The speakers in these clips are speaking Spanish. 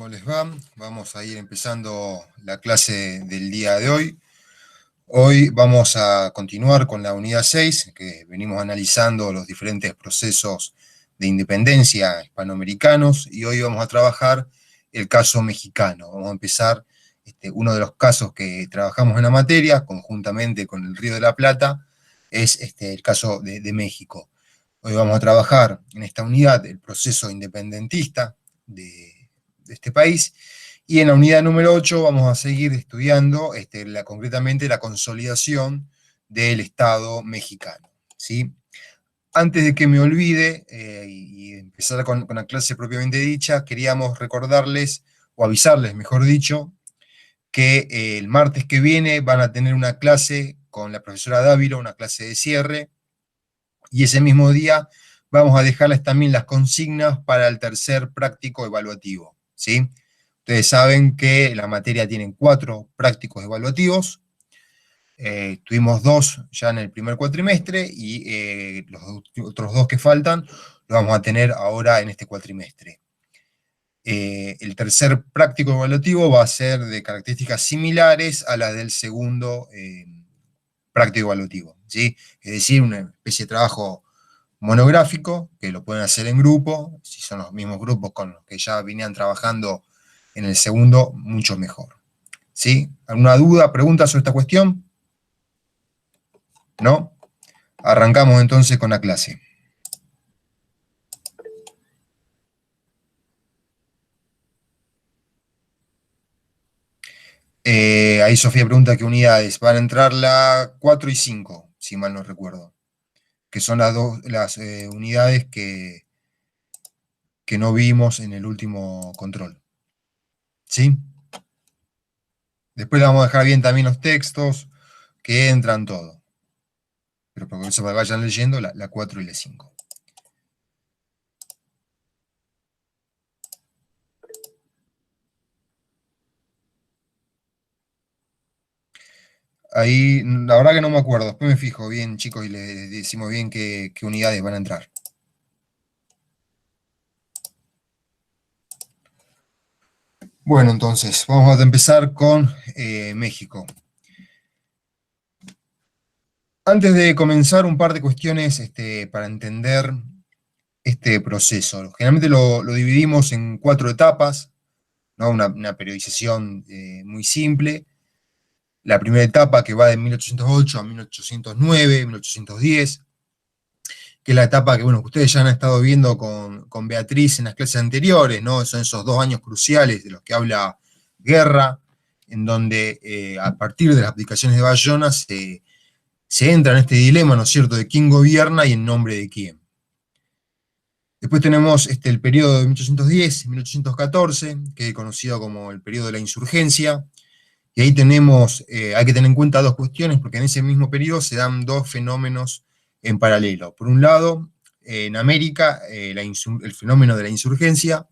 ¿Cómo les va? Vamos a ir empezando la clase del día de hoy. Hoy vamos a continuar con la unidad 6, que venimos analizando los diferentes procesos de independencia hispanoamericanos, y hoy vamos a trabajar el caso mexicano. Vamos a empezar uno de los casos que trabajamos en la materia, conjuntamente con el Río de la Plata, es el caso de México. Hoy vamos a trabajar en esta unidad el proceso independentista de este país, y en la unidad número 8 vamos a seguir estudiando concretamente la consolidación del Estado mexicano, ¿sí? Antes de que me olvide y empezar con la clase propiamente dicha, queríamos recordarles, o avisarles, mejor dicho, que el martes que viene van a tener una clase con la profesora Dávila, una clase de cierre, y ese mismo día vamos a dejarles también las consignas para el tercer práctico evaluativo, ¿sí? Ustedes saben que la materia tiene 4 prácticos evaluativos, tuvimos 2 ya en el primer cuatrimestre, y los otros 2 que faltan los vamos a tener ahora en este cuatrimestre. El tercer práctico evaluativo va a ser de características similares a las del segundo práctico evaluativo, ¿sí? Es decir, una especie de trabajo monográfico, que lo pueden hacer en grupo, si son los mismos grupos con los que ya venían trabajando en el segundo, mucho mejor, ¿sí? ¿Alguna duda, pregunta sobre esta cuestión? ¿No? Arrancamos entonces con la clase. Ahí Sofía pregunta qué unidades. Van a entrar la 4 y 5, si mal no recuerdo, que son las unidades que no vimos en el último control, ¿sí? Después le vamos a dejar bien también los textos, que entran todo. Pero por eso vayan leyendo la 4 y la 5. Ahí, la verdad que no me acuerdo. Después me fijo bien, chicos, y les decimos bien qué unidades van a entrar. Bueno, entonces, vamos a empezar con México. Antes de comenzar, un par de cuestiones para entender este proceso. Generalmente lo dividimos en 4 etapas, ¿no? Una periodización muy simple. La primera etapa, que va de 1808 a 1809, 1810, que es la etapa que, bueno, que ustedes ya han estado viendo con Beatriz en las clases anteriores, ¿no? Son esos 2 años cruciales de los que habla Guerra, en donde a partir de las aplicaciones de Bayona se entra en este dilema, ¿no es cierto?, de quién gobierna y en nombre de quién. Después tenemos el periodo de 1810-1814, que es conocido como el periodo de la insurgencia, y ahí tenemos, hay que tener en cuenta 2 cuestiones, porque en ese mismo periodo se dan 2 fenómenos en paralelo. Por un lado, en América, el fenómeno de la insurgencia,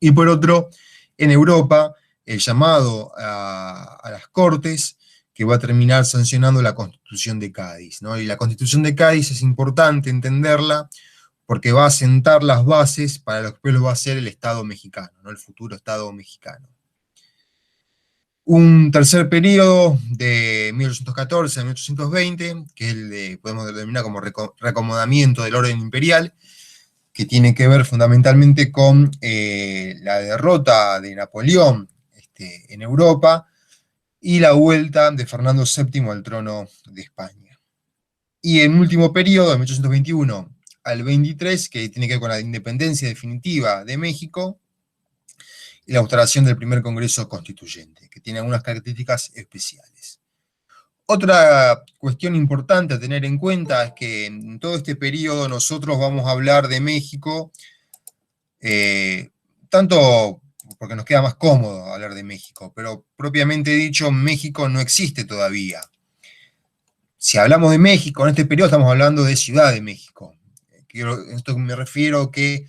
y por otro, en Europa, el llamado a las Cortes, que va a terminar sancionando la Constitución de Cádiz, ¿no? Y la Constitución de Cádiz es importante entenderla, porque va a sentar las bases para lo que después lo va a ser el Estado mexicano, ¿no? El futuro Estado mexicano. Un tercer periodo de 1814 a 1820, que es el de, podemos denominar como reacomodamiento del orden imperial, que tiene que ver fundamentalmente con la derrota de Napoleón en Europa y la vuelta de Fernando VII al trono de España. Y en último periodo, de 1821 al 23, que tiene que ver con la independencia definitiva de México, y la instalación del primer Congreso Constituyente, que tiene algunas características especiales. Otra cuestión importante a tener en cuenta es que en todo este periodo nosotros vamos a hablar de México, tanto porque nos queda más cómodo hablar de México, pero propiamente dicho, México no existe todavía. Si hablamos de México en este periodo, estamos hablando de Ciudad de México. Esto me refiero que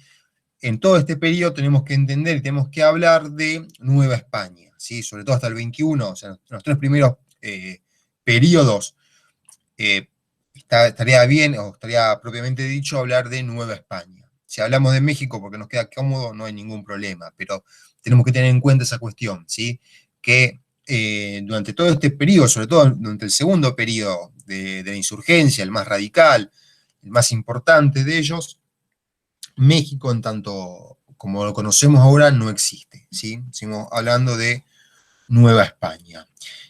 en todo este periodo tenemos que entender y tenemos que hablar de Nueva España, ¿sí? Sobre todo hasta el 21, o sea, en los 3 primeros periodos, estaría bien, o estaría propiamente dicho, hablar de Nueva España, si hablamos de México porque nos queda cómodo, no hay ningún problema, pero tenemos que tener en cuenta esa cuestión, ¿sí? Que durante todo este periodo, sobre todo durante el segundo periodo de la insurgencia, el más radical, el más importante de ellos, México, en tanto como lo conocemos ahora, no existe, ¿sí? Seguimos hablando de Nueva España.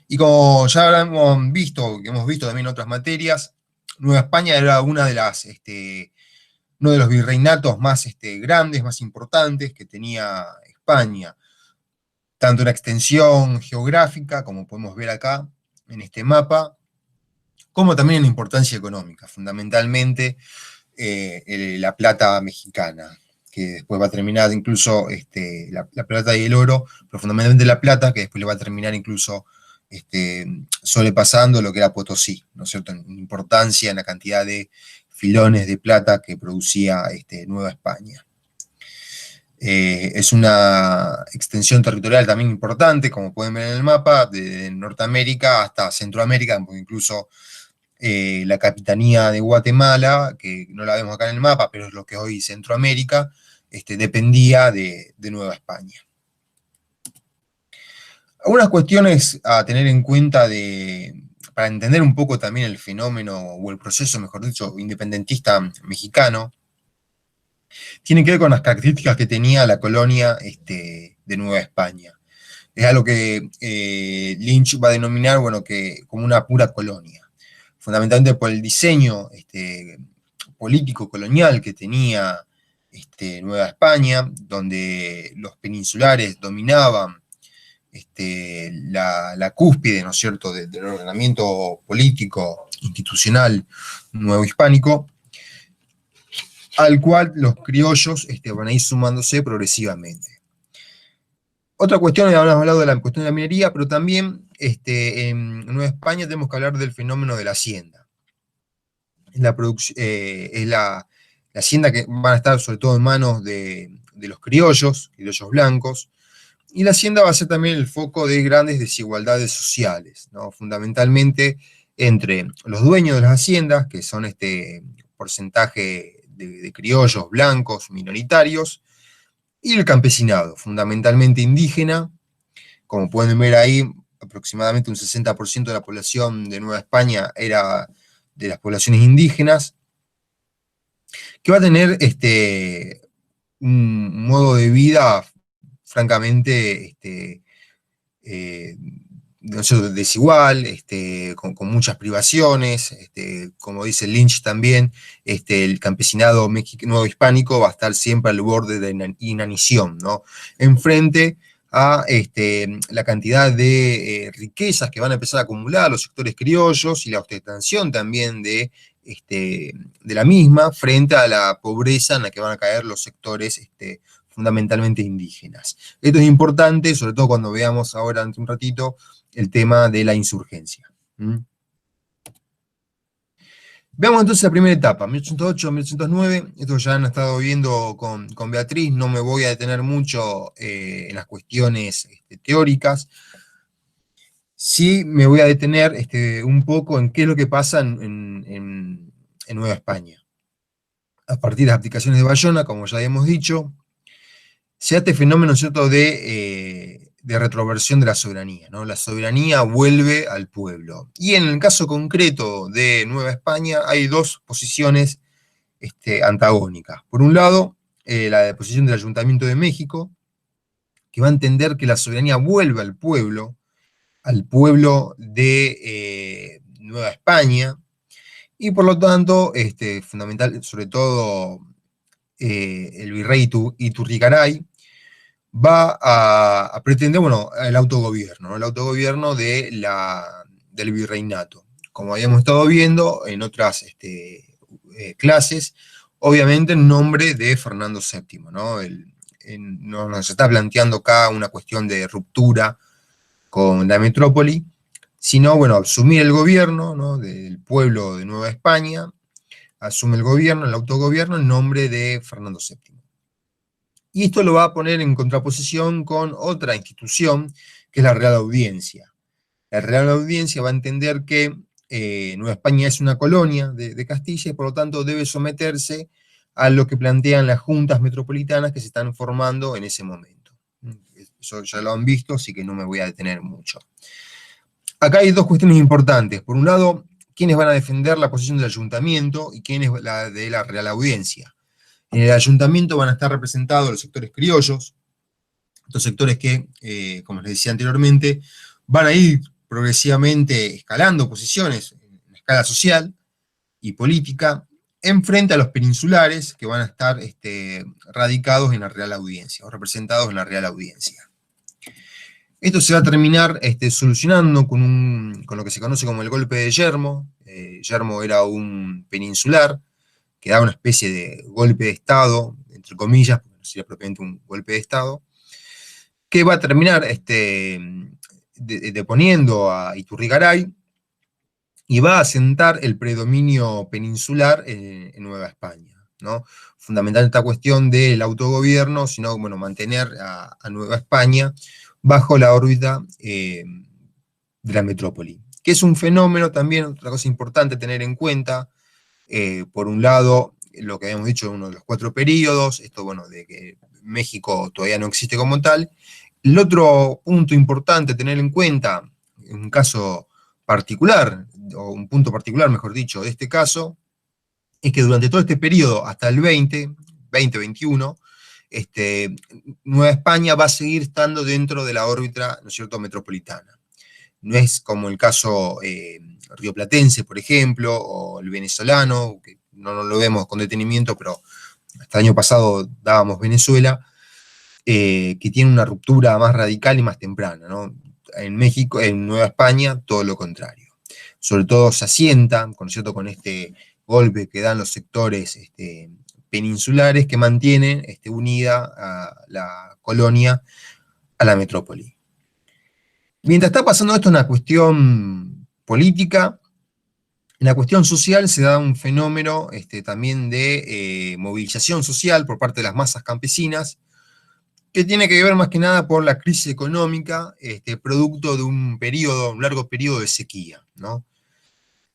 Y como ya hemos visto, que hemos visto también en otras materias, Nueva España era uno de los virreinatos más grandes, más importantes que tenía España, tanto en extensión geográfica, como podemos ver acá en este mapa, como también en importancia económica, fundamentalmente la plata mexicana, que después va a terminar incluso la plata y el oro, pero fundamentalmente la plata, que después le va a terminar incluso sobrepasando lo que era Potosí, ¿no es cierto?, en importancia, en la cantidad de filones de plata que producía Nueva España. Es una extensión territorial también importante, como pueden ver en el mapa, de Norteamérica hasta Centroamérica, porque incluso la capitanía de Guatemala, que no la vemos acá en el mapa, pero es lo que es hoy Centroamérica, dependía de Nueva España. Algunas cuestiones a tener en cuenta para entender un poco también el fenómeno, o el proceso, mejor dicho, independentista mexicano, tienen que ver con las características que tenía la colonia de Nueva España. Es algo que Lynch va a denominar, bueno, como una pura colonia, fundamentalmente por el diseño político colonial que tenía Nueva España, donde los peninsulares dominaban la cúspide, ¿no es cierto?, del ordenamiento político institucional nuevo hispánico, al cual los criollos van a ir sumándose progresivamente. Otra cuestión, hemos hablado de la cuestión de la minería, pero también en Nueva España tenemos que hablar del fenómeno de la hacienda. Es la hacienda que van a estar sobre todo en manos de los criollos blancos, y la hacienda va a ser también el foco de grandes desigualdades sociales, ¿no?, fundamentalmente entre los dueños de las haciendas, que son este porcentaje de criollos blancos minoritarios, y el campesinado, fundamentalmente indígena. Como pueden ver ahí, aproximadamente un 60% de la población de Nueva España era de las poblaciones indígenas, que va a tener un modo de vida francamente no sé, desigual, con muchas privaciones, como dice Lynch también, el campesinado nuevo hispánico va a estar siempre al borde de la inanición, ¿no?, enfrente a la cantidad de riquezas que van a empezar a acumular los sectores criollos y la ostentación también de la misma, frente a la pobreza en la que van a caer los sectores fundamentalmente indígenas. Esto es importante, sobre todo cuando veamos ahora, ante un ratito, el tema de la insurgencia. Veamos entonces la primera etapa, 1808-1809, esto ya han estado viendo con Beatriz, no me voy a detener mucho en las cuestiones teóricas, sí me voy a detener un poco en qué es lo que pasa en Nueva España. A partir de las aplicaciones de Bayona, como ya habíamos dicho, se da este fenómeno, ¿cierto?, de retroversión de la soberanía, ¿no? La soberanía vuelve al pueblo. Y en el caso concreto de Nueva España hay dos posiciones antagónicas. Por un lado, la posición del Ayuntamiento de México, que va a entender que la soberanía vuelve al pueblo de Nueva España, y por lo tanto, fundamental, sobre todo el virrey Iturrigaray, va a pretender, bueno, el autogobierno, ¿no?, el autogobierno del virreinato. Como habíamos estado viendo en otras clases, obviamente en nombre de Fernando VII, ¿no? Nos está planteando acá una cuestión de ruptura con la metrópoli, sino, bueno, asumir el gobierno, ¿no?, del pueblo de Nueva España, asume el gobierno, el autogobierno, en nombre de Fernando VII. Y esto lo va a poner en contraposición con otra institución, que es la Real Audiencia. La Real Audiencia va a entender que Nueva España es una colonia de Castilla y por lo tanto debe someterse a lo que plantean las juntas metropolitanas que se están formando en ese momento. Eso ya lo han visto, así que no me voy a detener mucho. Acá hay dos cuestiones importantes. Por un lado, quiénes van a defender la posición del ayuntamiento y quiénes la de la Real Audiencia. En el ayuntamiento van a estar representados los sectores criollos, estos sectores que, como les decía anteriormente, van a ir progresivamente escalando posiciones en escala social y política, en frente a los peninsulares que van a estar radicados en la Real Audiencia, o representados en la Real Audiencia. Esto se va a terminar solucionando con lo que se conoce como el golpe de Yermo. Yermo era un peninsular que daba una especie de golpe de Estado, entre comillas, porque no sería propiamente un golpe de Estado, que va a terminar deponiendo a Iturrigaray y va a asentar el predominio peninsular en Nueva España, ¿no? Fundamental esta cuestión del autogobierno, sino, bueno, mantener a Nueva España bajo la órbita de la metrópoli, que es un fenómeno también, otra cosa importante tener en cuenta, por un lado, lo que habíamos dicho, uno de los 4 períodos, esto, bueno, de que México todavía no existe como tal. El otro punto importante tener en cuenta, en un caso particular, o un punto particular, mejor dicho, de este caso, es que durante todo este periodo, hasta el 2021, Nueva España va a seguir estando dentro de la órbita, ¿no es cierto?, metropolitana. No es como el caso rioplatense, por ejemplo, o el venezolano, que no lo vemos con detenimiento, pero hasta el año pasado dábamos Venezuela, que tiene una ruptura más radical y más temprana, ¿no? En México, en Nueva España, todo lo contrario. Sobre todo se asienta, ¿no es cierto?, con este golpe que dan los sectores peninsulares que mantienen unida a la colonia a la metrópoli. Mientras está pasando esto en la cuestión política, en la cuestión social se da un fenómeno también de movilización social por parte de las masas campesinas, que tiene que ver más que nada por la crisis económica, producto de un largo periodo de sequía, ¿no?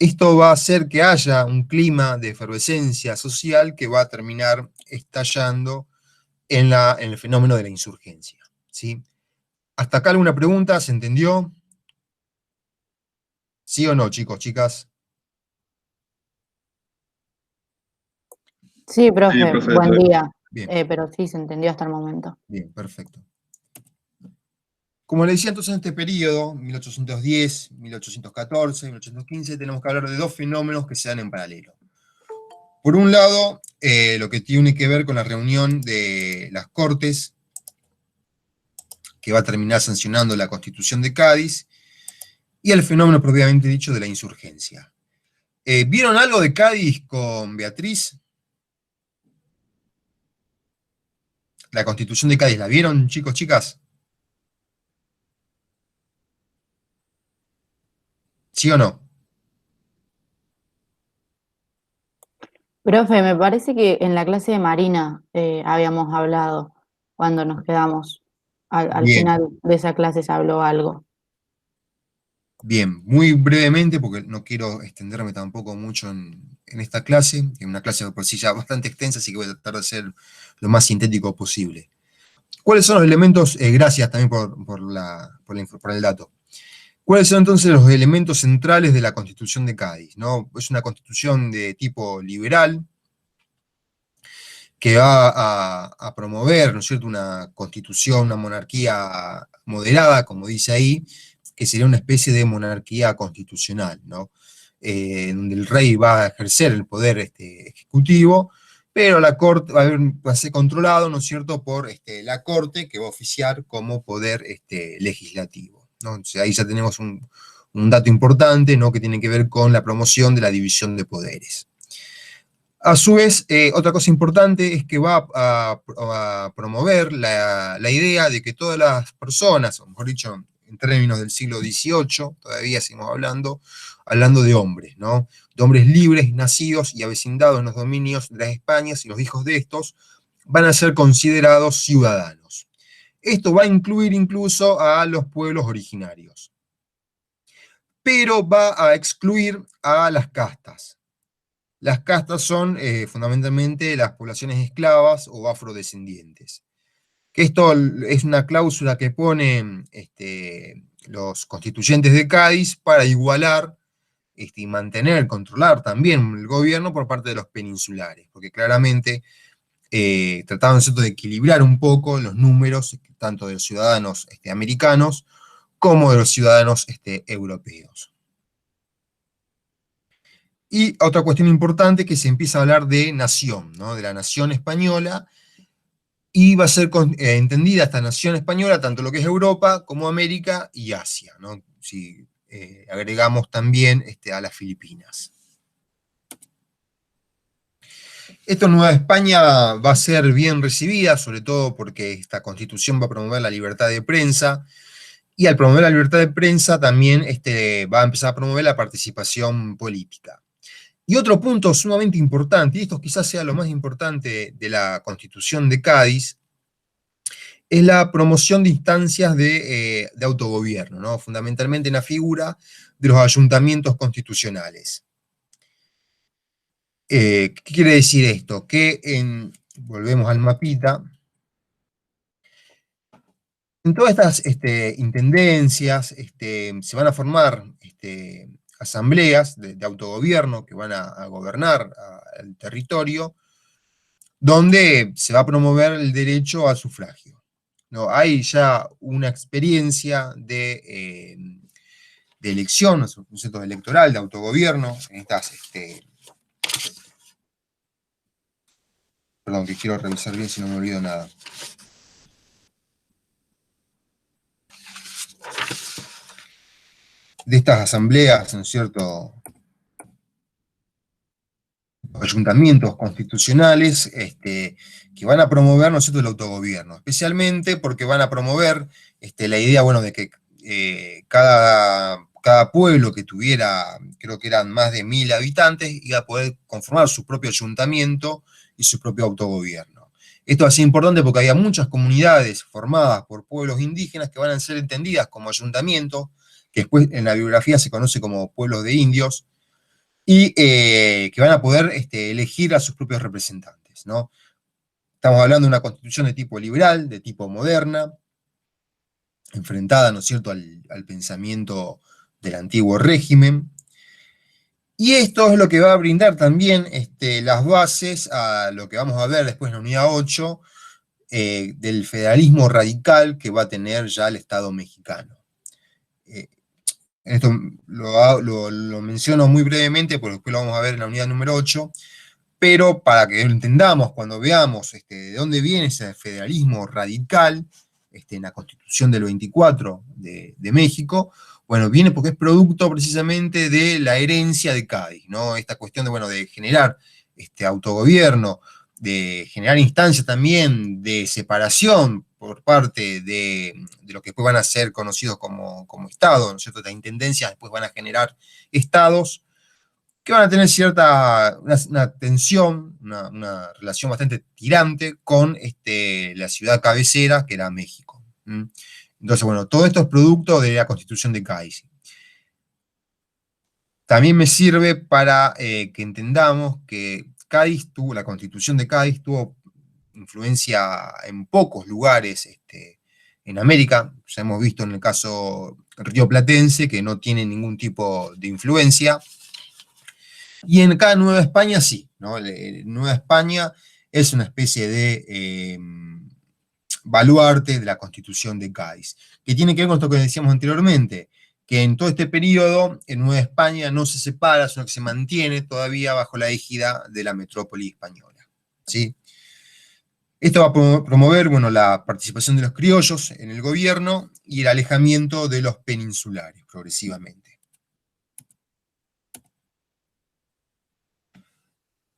Esto va a hacer que haya un clima de efervescencia social que va a terminar estallando en el fenómeno de la insurgencia, ¿sí? ¿Hasta acá alguna pregunta? ¿Se entendió? ¿Sí o no, chicos, chicas? Sí, Sí, profe, profe, buen todo día. Bien, Pero sí, se entendió hasta el momento. bien, perfecto. Como le decía entonces, en este periodo, 1810, 1814, 1815, tenemos que hablar de dos fenómenos que se dan en paralelo. Por un lado, lo que tiene que ver con la reunión de las Cortes, que va a terminar sancionando la Constitución de Cádiz, y el fenómeno propiamente dicho de la insurgencia. ¿Vieron algo de Cádiz con Beatriz? La Constitución de Cádiz, ¿la vieron, chicos, chicas? ¿Sí o no? Profe, me parece que en la clase de Marina habíamos hablado cuando nos quedamos. Al Bien, final de esa clase se habló algo. bien. Muy brevemente, porque no quiero extenderme tampoco mucho en esta clase, que es una clase de por sí ya bastante extensa, así que voy a tratar de ser lo más sintético posible. ¿Cuáles son los elementos? Gracias también por el dato. ¿Cuáles son entonces los elementos centrales de la Constitución de Cádiz? ¿No? Es una constitución de tipo liberal que va a promover, ¿no es cierto?, una constitución, una monarquía moderada, como dice ahí, que sería una especie de monarquía constitucional, ¿no? Donde el rey va a ejercer el poder ejecutivo, pero la corte va a ser controlado, ¿no es cierto?, por la corte, que va a oficiar como poder legislativo, ¿no? Entonces ahí ya tenemos un dato importante, ¿no?, que tiene que ver con la promoción de la división de poderes. A su vez, otra cosa importante es que va a promover la idea de que todas las personas, o mejor dicho, en términos del siglo XVIII, todavía seguimos hablando de hombres, ¿no? De hombres libres, nacidos y avecindados en los dominios de las Españas, y los hijos de estos van a ser considerados ciudadanos. Esto va a incluir incluso a los pueblos originarios, pero va a excluir a las castas. Las castas son fundamentalmente las poblaciones esclavas o afrodescendientes. Que esto es una cláusula que ponen los constituyentes de Cádiz para igualar y mantener, controlar también el gobierno por parte de los peninsulares, porque claramente trataban, ¿cierto?, de equilibrar un poco los números, tanto de los ciudadanos americanos como de los ciudadanos europeos. Y otra cuestión importante que se empieza a hablar de nación, ¿no?, de la nación española, y va a ser entendida esta nación española, tanto lo que es Europa como América y Asia, ¿no? Si agregamos también a las Filipinas. Esta Nueva España va a ser bien recibida, sobre todo porque esta constitución va a promover la libertad de prensa, y al promover la libertad de prensa también va a empezar a promover la participación política. Y otro punto sumamente importante, y esto quizás sea lo más importante de la Constitución de Cádiz, es la promoción de instancias de autogobierno, ¿no? Fundamentalmente en la figura de los ayuntamientos constitucionales. ¿Qué quiere decir esto? Que volvemos al mapita. En todas estas intendencias se van a formar asambleas de autogobierno que van a gobernar el territorio, donde se va a promover el derecho al sufragio. ¿No? Hay ya una experiencia de elección, un concepto electoral, de autogobierno, en estas, perdón, que quiero revisar bien si no me olvido nada. De estas asambleas, ¿no es cierto?, ayuntamientos constitucionales que van a promover, ¿no es cierto?, el autogobierno, especialmente porque van a promover la idea, bueno, de que cada pueblo que tuviera, creo que eran más de 1000 habitantes, iba a poder conformar su propio ayuntamiento y su propio autogobierno. Esto va a ser importante porque había muchas comunidades formadas por pueblos indígenas que van a ser entendidas como ayuntamientos, que después en la bibliografía se conoce como pueblos de indios, y que van a poder elegir a sus propios representantes, ¿no? Estamos hablando de una constitución de tipo liberal, de tipo moderna, enfrentada, ¿no es cierto?, al pensamiento del antiguo régimen. Y esto es lo que va a brindar también las bases a lo que vamos a ver después en la unidad 8, del federalismo radical que va a tener ya el Estado mexicano. Esto lo menciono muy brevemente, porque después lo vamos a ver en la unidad número 8, pero para que lo entendamos, cuando veamos de dónde viene ese federalismo radical, en la Constitución del 24 de México, bueno, viene porque es producto precisamente de la herencia de Cádiz, ¿no? Esta cuestión de, bueno, de generar autogobierno, de generar instancias también de separación por parte de lo que después van a ser conocidos como estados, ¿no es cierto? Estas intendencias después van a generar estados que van a tener una tensión, una relación bastante tirante con la ciudad cabecera, que era México. Entonces, bueno, todo esto es producto de la Constitución de Cádiz. También me sirve para que entendamos que la Constitución de Cádiz tuvo influencia en pocos lugares en América. Ya hemos visto en el caso rioplatense que no tiene ningún tipo de influencia. Y en cada Nueva España sí, ¿no? Nueva España es una especie de baluarte de la Constitución de Cádiz, que tiene que ver con esto que decíamos anteriormente, que en todo este periodo, en Nueva España no se separa, sino que se mantiene todavía bajo la égida de la metrópoli española, ¿sí? Esto va a promover, bueno, la participación de los criollos en el gobierno y el alejamiento de los peninsulares progresivamente.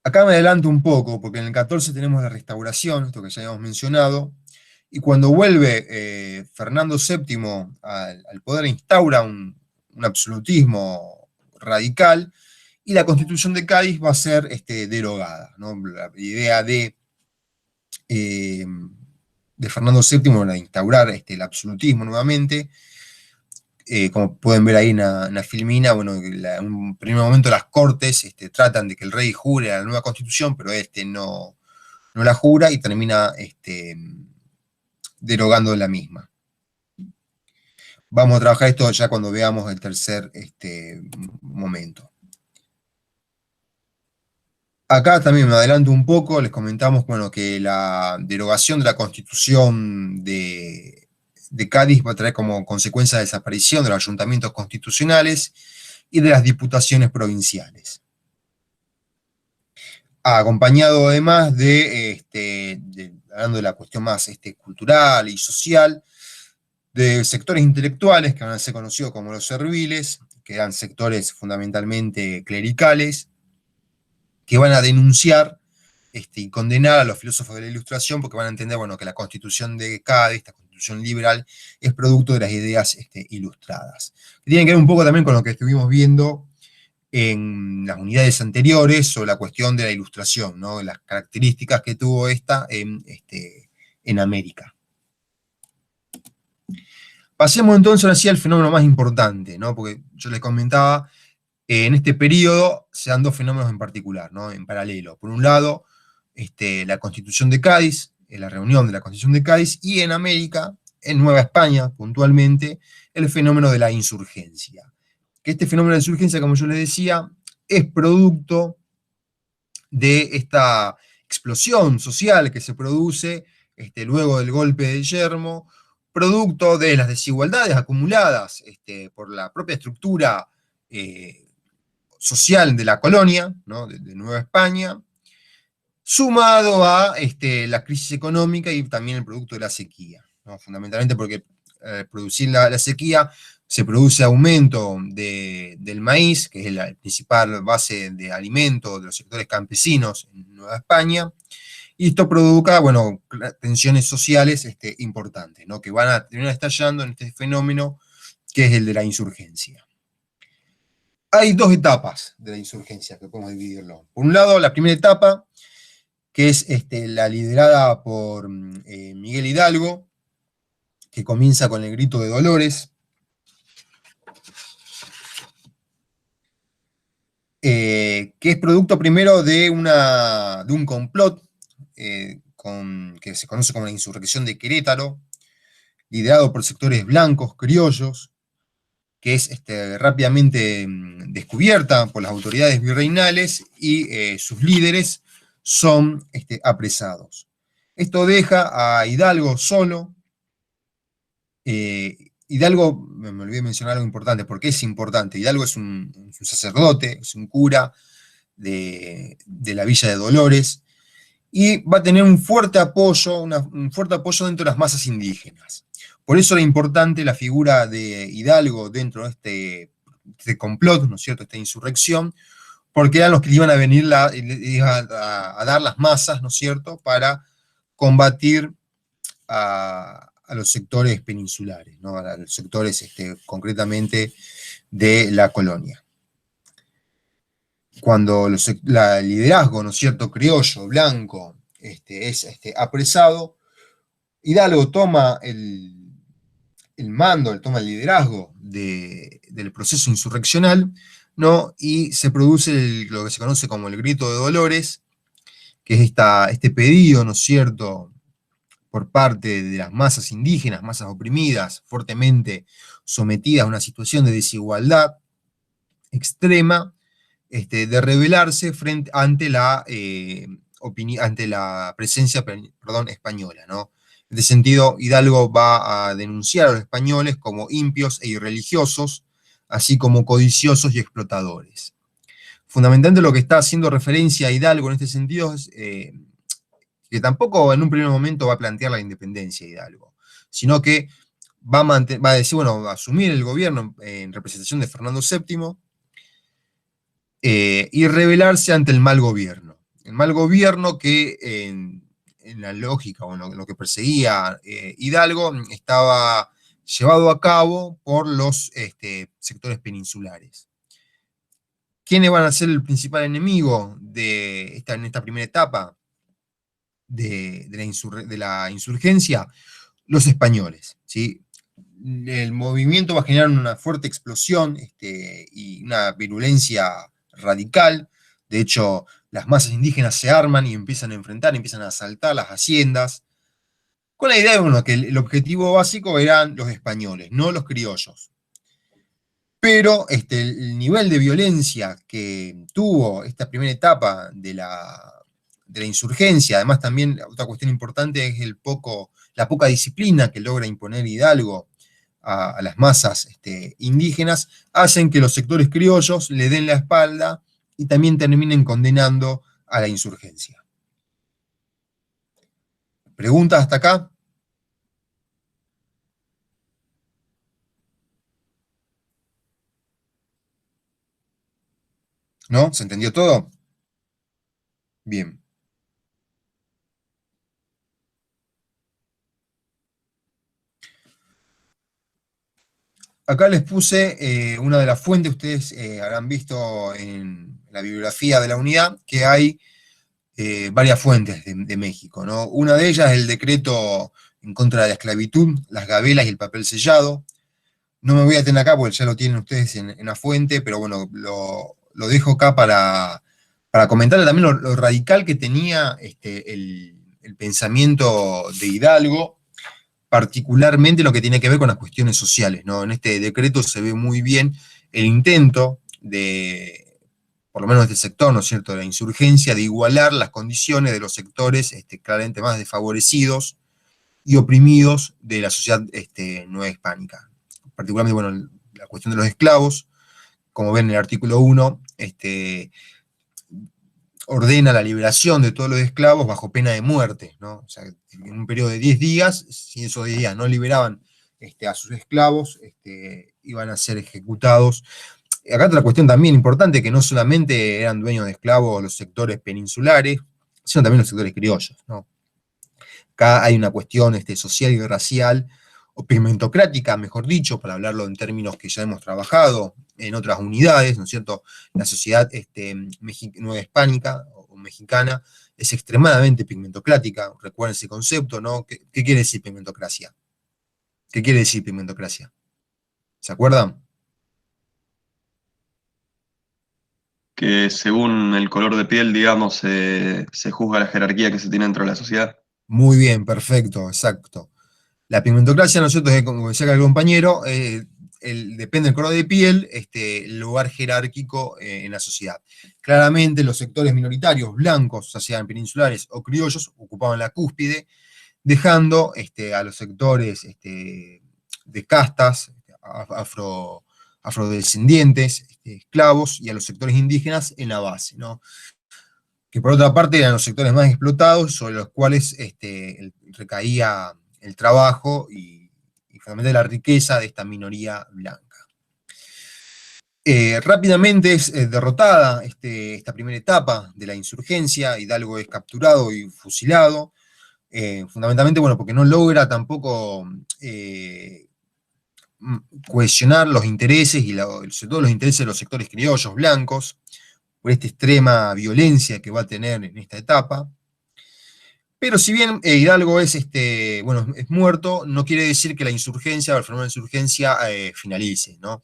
Acá me adelanto un poco, porque en el 14 tenemos la restauración, esto que ya habíamos mencionado, y cuando vuelve Fernando VII al poder instaura un absolutismo radical, y la Constitución de Cádiz va a ser derogada, ¿no? La idea de Fernando VII, de instaurar el absolutismo nuevamente, como pueden ver ahí en la filmina, bueno, en un primer momento las cortes tratan de que el rey jure la nueva constitución, pero no la jura y termina derogando la misma. Vamos a trabajar esto ya cuando veamos el tercer momento. Acá también me adelanto un poco, les comentamos bueno, que la derogación de la constitución de Cádiz va a traer como consecuencia la desaparición de los ayuntamientos constitucionales y de las diputaciones provinciales. Acompañado además hablando de la cuestión más cultural y social, de sectores intelectuales que van a ser conocidos como los serviles, que eran sectores fundamentalmente clericales, que van a denunciar y condenar a los filósofos de la Ilustración porque van a entender bueno, que la Constitución de Cádiz, esta Constitución liberal, es producto de las ideas ilustradas. Que tienen que ver un poco también con lo que estuvimos viendo en las unidades anteriores sobre la cuestión de la Ilustración, ¿no? Las características que tuvo esta en América. Pasemos entonces ahora sí al fenómeno más importante, ¿no? Porque yo les comentaba, en este periodo se dan dos fenómenos en particular, ¿no? En paralelo. Por un lado, la Constitución de Cádiz, la reunión de la Constitución de Cádiz, y en América, en Nueva España, puntualmente, el fenómeno de la insurgencia. Que este fenómeno de la insurgencia, como yo les decía, es producto de esta explosión social que se produce luego del golpe de Yermo, producto de las desigualdades acumuladas por la propia estructura social de la colonia, ¿no? de Nueva España, sumado a la crisis económica y también el producto de la sequía, ¿no? Fundamentalmente porque producir la sequía se produce aumento del maíz, que es la principal base de alimento de los sectores campesinos en Nueva España, y esto provoca, bueno, tensiones sociales importantes, ¿no? Que van a terminar estallando en este fenómeno que es el de la insurgencia. Hay dos etapas de la insurgencia que podemos dividirlo. Por un lado, la primera etapa, que es la liderada por Miguel Hidalgo, que comienza con el grito de Dolores, que es producto primero de un complot que se conoce como la insurrección de Querétaro, liderado por sectores blancos, criollos, que es rápidamente descubierta por las autoridades virreinales y sus líderes son apresados. Esto deja a Hidalgo solo. Hidalgo, me olvidé de mencionar algo importante, porque es importante. Hidalgo es un sacerdote, es un cura de la villa de Dolores, y va a tener un fuerte apoyo dentro de las masas indígenas. Por eso era importante la figura de Hidalgo dentro de este complot, ¿no es cierto?, esta insurrección, porque eran los que le iban a venir a dar las masas, ¿no es cierto?, para combatir a los sectores peninsulares, ¿no?, a los sectores concretamente de la colonia. Cuando el liderazgo, ¿no es cierto?, criollo, blanco, es apresado, Hidalgo toma el mando, toma el liderazgo del proceso insurreccional, ¿no? Y se produce lo que se conoce como el grito de Dolores, que es este pedido, ¿no es cierto?, por parte de las masas indígenas, masas oprimidas, fuertemente sometidas a una situación de desigualdad extrema, de rebelarse ante la presencia española, ¿no? En este sentido, Hidalgo va a denunciar a los españoles como impios e irreligiosos, así como codiciosos y explotadores. Fundamentalmente lo que está haciendo referencia a Hidalgo en este sentido es que tampoco en un primer momento va a plantear la independencia de Hidalgo, sino que va a decir, bueno, va a asumir el gobierno en representación de Fernando VII, y rebelarse ante el mal gobierno. El mal gobierno que en la lógica o en lo que perseguía Hidalgo estaba llevado a cabo por los sectores peninsulares. ¿Quiénes van a ser el principal enemigo en esta primera etapa de la insurgencia? Los españoles, ¿sí? el movimiento va a generar una fuerte explosión y una virulencia radical. De hecho, las masas indígenas se arman y empiezan a enfrentar, empiezan a asaltar las haciendas, con la idea de bueno, que el objetivo básico eran los españoles, no los criollos. Pero el nivel de violencia que tuvo esta primera etapa de la insurgencia, además también otra cuestión importante es la poca disciplina que logra imponer Hidalgo a las masas indígenas, hacen que los sectores criollos le den la espalda y también terminen condenando a la insurgencia. ¿Preguntas hasta acá? ¿No? ¿Se entendió todo? Bien. Acá les puse una de las fuentes, ustedes habrán visto en la bibliografía de la unidad, que hay varias fuentes de México, ¿no? Una de ellas es el decreto en contra de la esclavitud, las gabelas y el papel sellado. No me voy a tener acá porque ya lo tienen ustedes en la fuente, pero bueno, lo dejo acá para comentarle también lo radical que tenía el pensamiento de Hidalgo, particularmente lo que tiene que ver con las cuestiones sociales, ¿no? En este decreto se ve muy bien el intento por lo menos de este sector, ¿no es cierto?, de la insurgencia, de igualar las condiciones de los sectores claramente más desfavorecidos y oprimidos de la sociedad nueva hispánica. Particularmente, bueno, la cuestión de los esclavos, como ven en el artículo 1, ordena la liberación de todos los esclavos bajo pena de muerte, ¿no? O sea, en un periodo de 10 días, si esos 10 días no liberaban a sus esclavos, iban a ser ejecutados. Acá otra cuestión también importante, que no solamente eran dueños de esclavos los sectores peninsulares, sino también los sectores criollos, ¿no? Acá hay una cuestión social y racial, o pigmentocrática, mejor dicho, para hablarlo en términos que ya hemos trabajado en otras unidades, ¿no es cierto? La sociedad nueva hispánica o mexicana es extremadamente pigmentocrática, recuerden ese concepto, ¿no? ¿Qué quiere decir pigmentocracia? ¿Qué quiere decir pigmentocracia? ¿Se acuerdan? Que según el color de piel, digamos, se juzga la jerarquía que se tiene dentro de la sociedad. Muy bien, perfecto, exacto. La pigmentocracia, ¿no es cierto?, es, como decía el compañero, depende del color de piel, el lugar jerárquico en la sociedad. Claramente los sectores minoritarios, blancos, ya sean peninsulares o criollos, ocupaban la cúspide, dejando a los sectores de castas, afrodescendientes, esclavos, y a los sectores indígenas en la base, ¿no? Que por otra parte eran los sectores más explotados, sobre los cuales recaía el trabajo y fundamentalmente la riqueza de esta minoría blanca. Rápidamente es derrotada esta primera etapa de la insurgencia, Hidalgo es capturado y fusilado, fundamentalmente, bueno, porque no logra tampoco cohesionar los intereses, y sobre todo los intereses de los sectores criollos blancos, por esta extrema violencia que va a tener en esta etapa. Pero si bien Hidalgo es muerto, no quiere decir que la insurgencia o el fenómeno de insurgencia finalice, ¿no?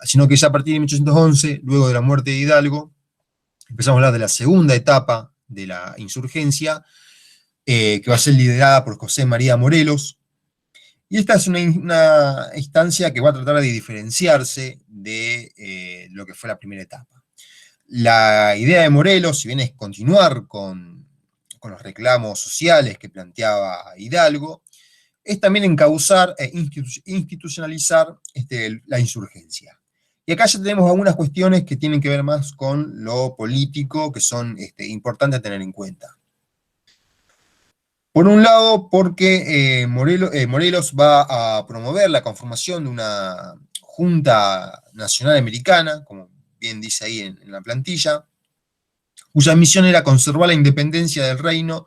Sino que ya a partir de 1811, luego de la muerte de Hidalgo, empezamos a hablar de la segunda etapa de la insurgencia, que va a ser liderada por José María Morelos. Y esta es una instancia que va a tratar de diferenciarse de lo que fue la primera etapa. La idea de Morelos, si bien es continuar con los reclamos sociales que planteaba Hidalgo, es también encauzar e institucionalizar la insurgencia. Y acá ya tenemos algunas cuestiones que tienen que ver más con lo político, que son importantes a tener en cuenta. Por un lado, porque Morelos va a promover la conformación de una Junta Nacional Americana, como bien dice ahí en la plantilla, cuya misión era conservar la independencia del reino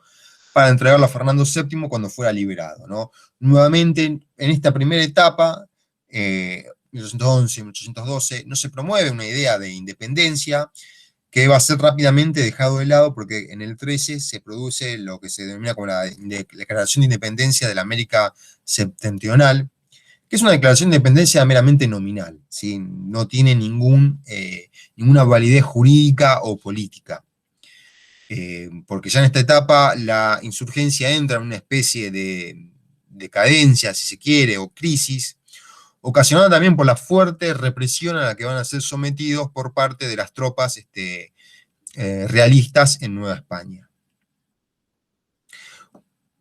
para entregarlo a Fernando VII cuando fuera liberado, ¿no? Nuevamente, en esta primera etapa, 1811, 1812, no se promueve una idea de independencia, que va a ser rápidamente dejado de lado porque en el 13 se produce lo que se denomina como la Declaración de Independencia de la América Septentrional, que es una declaración de independencia meramente nominal, ¿sí? No tiene ninguna validez jurídica o política. Porque ya en esta etapa la insurgencia entra en una especie de decadencia, si se quiere, o crisis, ocasionada también por la fuerte represión a la que van a ser sometidos por parte de las tropas realistas en Nueva España.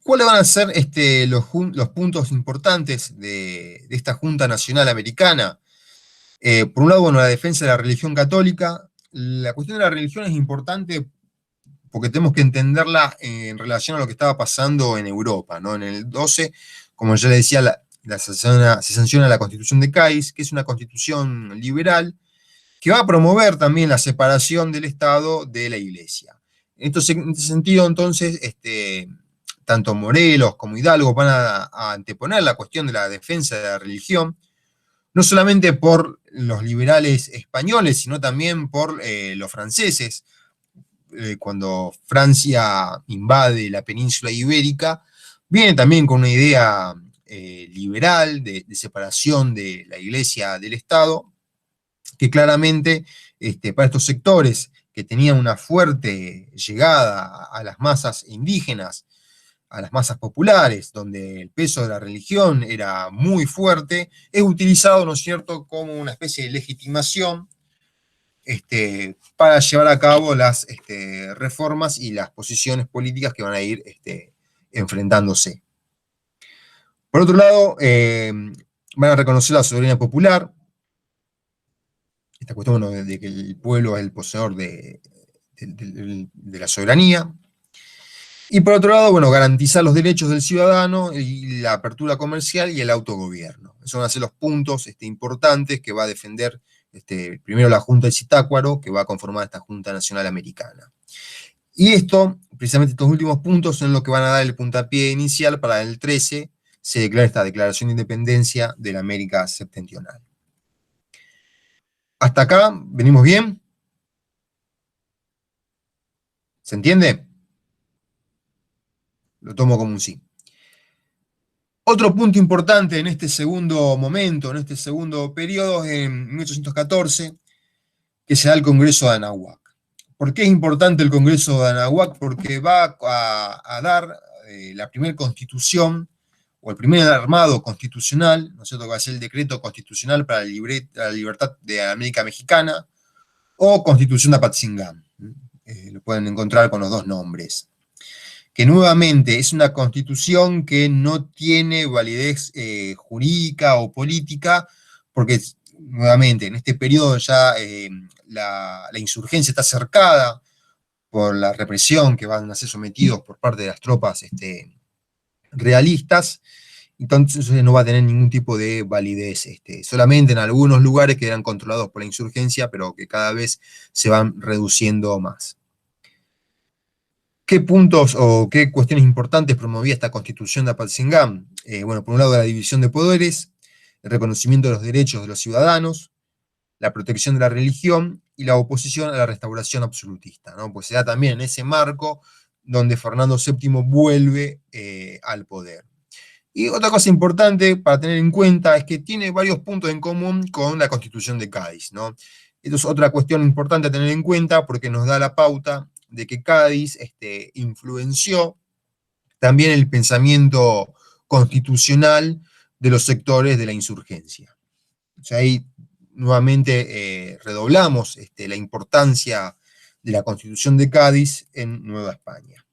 ¿Cuáles van a ser los puntos importantes de esta Junta Nacional Americana? Por un lado, bueno, la defensa de la religión católica. La cuestión de la religión es importante porque tenemos que entenderla en relación a lo que estaba pasando en Europa, ¿no? En el 12, como ya le decía, se sanciona la Constitución de Cádiz, que es una constitución liberal, que va a promover también la separación del Estado de la Iglesia. En este sentido, entonces, tanto Morelos como Hidalgo van a anteponer la cuestión de la defensa de la religión, no solamente por los liberales españoles, sino también por los franceses. Cuando Francia invade la península ibérica, viene también con una idea liberal de separación de la Iglesia del Estado, que claramente para estos sectores que tenían una fuerte llegada a las masas indígenas, a las masas populares, donde el peso de la religión era muy fuerte, es utilizado, ¿no es cierto?, como una especie de legitimación para llevar a cabo las reformas y las posiciones políticas que van a ir enfrentándose. Por otro lado, van a reconocer la soberanía popular, esta cuestión, bueno, de que el pueblo es el poseedor de la soberanía. Y por otro lado, bueno, garantizar los derechos del ciudadano y la apertura comercial y el autogobierno. Esos van a ser los puntos importantes que va a defender primero la Junta de Zitácuaro, que va a conformar esta Junta Nacional Americana. Y precisamente estos últimos puntos son los que van a dar el puntapié inicial para el 13 se declara esta Declaración de Independencia de la América Septentrional. ¿Hasta acá venimos bien? ¿Se entiende? Lo tomo como un sí. Otro punto importante en este segundo momento, en este segundo periodo, es en 1814, que se da el Congreso de Anahuac. ¿Por qué es importante el Congreso de Anahuac? Porque va a dar la primera constitución, o el primer armado constitucional, ¿no es cierto?, que va a ser el decreto constitucional para la libertad de América Mexicana, o Constitución de Apatzingán. Lo pueden encontrar con los dos nombres. Que nuevamente es una constitución que no tiene validez jurídica o política, porque nuevamente en este periodo ya la insurgencia está cercada por la represión que van a ser sometidos por parte de las tropas realistas, entonces no va a tener ningún tipo de validez, solamente en algunos lugares que eran controlados por la insurgencia, pero que cada vez se van reduciendo más. ¿Qué puntos o qué cuestiones importantes promovía esta Constitución de Apatzingán? Bueno, por un lado la división de poderes, el reconocimiento de los derechos de los ciudadanos, la protección de la religión y la oposición a la restauración absolutista, ¿no? Pues se da también en ese marco donde Fernando VII vuelve al poder. Y otra cosa importante para tener en cuenta es que tiene varios puntos en común con la Constitución de Cádiz, ¿no? Esto es otra cuestión importante a tener en cuenta porque nos da la pauta de que Cádiz influenció también el pensamiento constitucional de los sectores de la insurgencia. O sea, ahí nuevamente redoblamos la importancia de la Constitución de Cádiz en Nueva España.